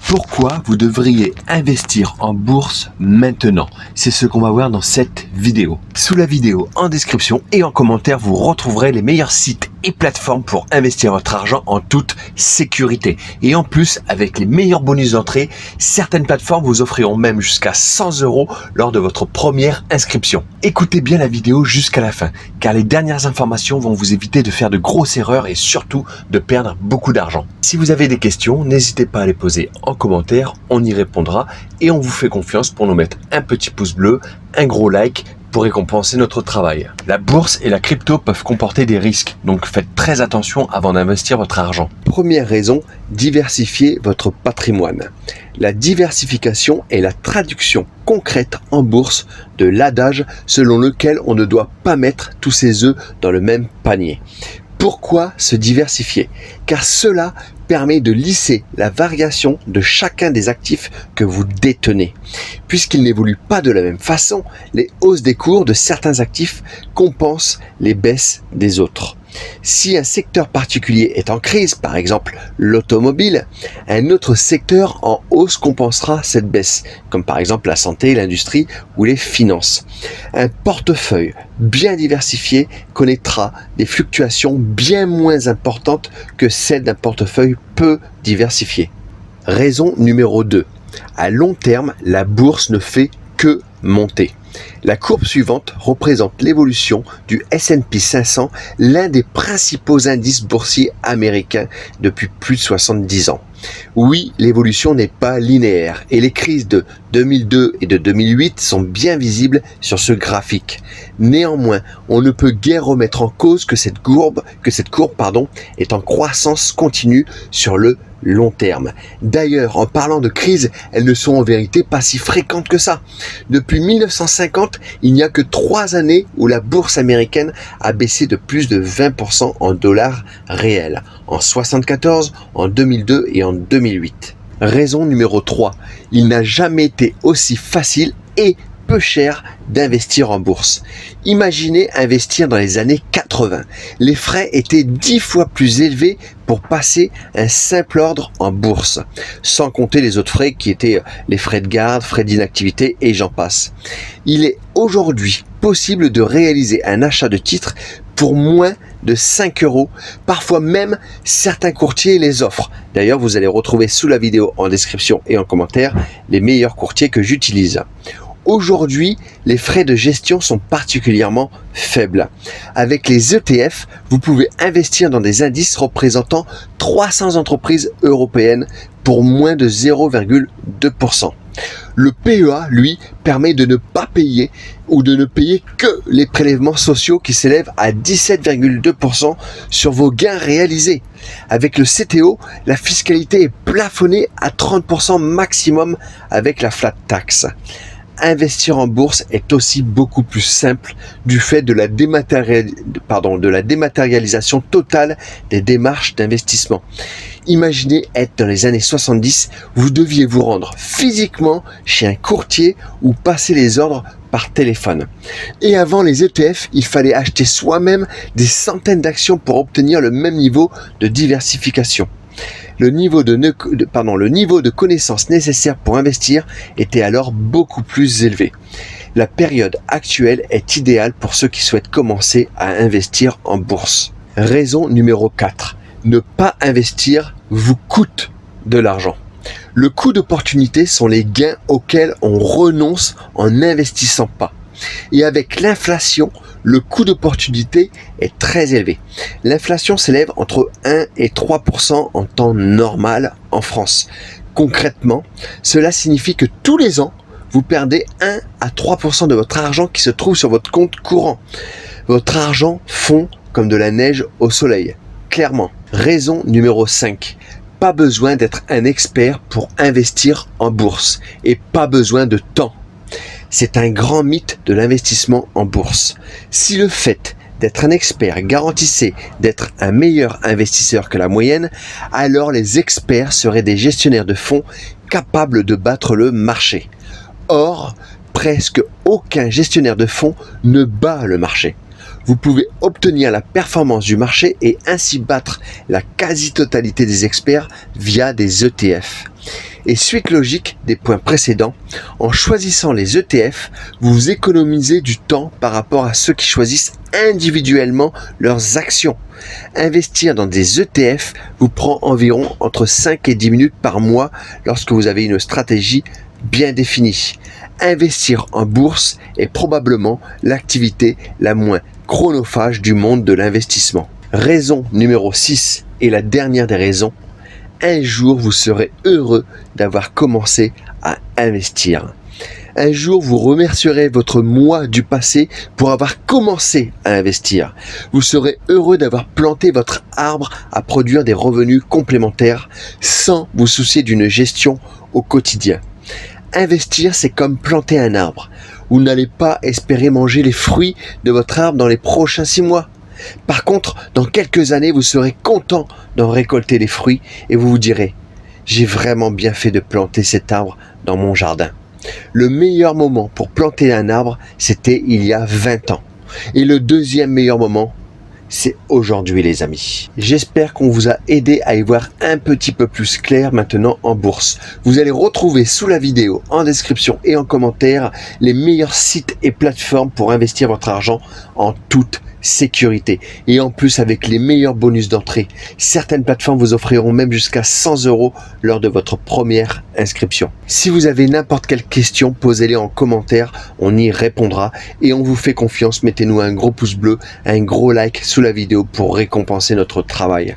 Pourquoi vous devriez investir en bourse maintenant? C'est ce qu'on va voir dans cette vidéo. Sous la vidéo, en description et en commentaire, vous retrouverez les meilleurs sites et plateformes pour investir votre argent en toute sécurité. Et en plus, avec les meilleurs bonus d'entrée, certaines plateformes vous offriront même jusqu'à 100 € lors de votre première inscription. Écoutez bien la vidéo jusqu'à la fin, car les dernières informations vont vous éviter de faire de grosses erreurs et surtout de perdre beaucoup d'argent. Si vous avez des questions, n'hésitez pas à les poser en commentaire, on y répondra et on vous fait confiance pour nous mettre un petit pouce bleu, un gros like pour récompenser notre travail. La bourse et la crypto peuvent comporter des risques, donc faites très attention avant d'investir votre argent. Première raison, diversifier votre patrimoine. La diversification est la traduction concrète en bourse de l'adage selon lequel on ne doit pas mettre tous ses œufs dans le même panier. Pourquoi se diversifier? Car cela permet de lisser la variation de chacun des actifs que vous détenez. Puisqu'ils n'évoluent pas de la même façon, les hausses des cours de certains actifs compensent les baisses des autres. Si un secteur particulier est en crise, par exemple l'automobile, un autre secteur en hausse compensera cette baisse, comme par exemple la santé, l'industrie ou les finances. Un portefeuille bien diversifié connaîtra des fluctuations bien moins importantes que celles d'un portefeuille peu diversifié. Raison numéro 2. À long terme, la bourse ne fait que monter. La courbe suivante représente l'évolution du S&P 500, l'un des principaux indices boursiers américains depuis plus de 70 ans. Oui, l'évolution n'est pas linéaire et les crises de 2002 et de 2008 sont bien visibles sur ce graphique. Néanmoins, on ne peut guère remettre en cause que cette courbe est en croissance continue sur le long terme. D'ailleurs, en parlant de crise, elles ne sont en vérité pas si fréquentes que ça. Depuis 1950, il n'y a que 3 années où la bourse américaine a baissé de plus de 20% en dollars réels. En 1974, en 2002 et en 2008. Raison numéro 3. Il n'a jamais été aussi facile et peu cher d'investir en bourse. Imaginez investir dans les années 80. Les frais étaient 10 fois plus élevés pour passer un simple ordre en bourse, sans compter les autres frais qui étaient les frais de garde, frais d'inactivité et j'en passe. Il est aujourd'hui possible de réaliser un achat de titres pour moins de 5 €, parfois même certains courtiers les offrent. D'ailleurs, vous allez retrouver sous la vidéo en description et en commentaire les meilleurs courtiers que j'utilise. Aujourd'hui, les frais de gestion sont particulièrement faibles. Avec les ETF, vous pouvez investir dans des indices représentant 300 entreprises européennes pour moins de 0,2%. Le PEA, lui, permet de ne pas payer ou de ne payer que les prélèvements sociaux qui s'élèvent à 17,2% sur vos gains réalisés. Avec le CTO, la fiscalité est plafonnée à 30% maximum avec la flat tax. Investir en bourse est aussi beaucoup plus simple du fait de la dématérialisation totale des démarches d'investissement. Imaginez être dans les années 70, vous deviez vous rendre physiquement chez un courtier ou passer les ordres par téléphone. Et avant les ETF, il fallait acheter soi-même des centaines d'actions pour obtenir le même niveau de diversification. Le niveau de connaissances nécessaire pour investir était alors beaucoup plus élevé. La période actuelle est idéale pour ceux qui souhaitent commencer à investir en bourse. Raison numéro 4. Ne pas investir vous coûte de l'argent. Le coût d'opportunité sont les gains auxquels on renonce en n'investissant pas. Et avec l'inflation, le coût d'opportunité est très élevé. L'inflation s'élève entre 1 et 3% en temps normal en France. Concrètement, cela signifie que tous les ans, vous perdez 1 à 3% de votre argent qui se trouve sur votre compte courant. Votre argent fond comme de la neige au soleil. Clairement. Raison numéro 5. Pas besoin d'être un expert pour investir en bourse et pas besoin de temps. C'est un grand mythe de l'investissement en bourse. Si le fait d'être un expert garantissait d'être un meilleur investisseur que la moyenne, alors les experts seraient des gestionnaires de fonds capables de battre le marché. Or, presque aucun gestionnaire de fonds ne bat le marché. Vous pouvez obtenir la performance du marché et ainsi battre la quasi-totalité des experts via des ETF. Et suite logique des points précédents, en choisissant les ETF, vous économisez du temps par rapport à ceux qui choisissent individuellement leurs actions. Investir dans des ETF vous prend environ entre 5 et 10 minutes par mois lorsque vous avez une stratégie bien définie. Investir en bourse est probablement l'activité la moins chronophage du monde de l'investissement. Raison numéro 6 et la dernière des raisons, un jour vous serez heureux d'avoir commencé à investir. Un jour vous remercierez votre moi du passé pour avoir commencé à investir. Vous serez heureux d'avoir planté votre arbre à produire des revenus complémentaires sans vous soucier d'une gestion au quotidien. Investir, c'est comme planter un arbre. Vous n'allez pas espérer manger les fruits de votre arbre dans les prochains 6 mois. Par contre, dans quelques années, vous serez content d'en récolter les fruits et vous vous direz « J'ai vraiment bien fait de planter cet arbre dans mon jardin ». Le meilleur moment pour planter un arbre, c'était il y a 20 ans. Et le deuxième meilleur moment, c'est aujourd'hui les amis. J'espère qu'on vous a aidé à y voir un petit peu plus clair maintenant en bourse. Vous allez retrouver sous la vidéo, en description et en commentaire, les meilleurs sites et plateformes pour investir votre argent en toute sécurité. Et en plus avec les meilleurs bonus d'entrée. Certaines plateformes vous offriront même jusqu'à 100 € lors de votre première inscription. Si vous avez n'importe quelle question, posez-les en commentaire, on y répondra et on vous fait confiance. Mettez-nous un gros pouce bleu, un gros like sous la vidéo pour récompenser notre travail.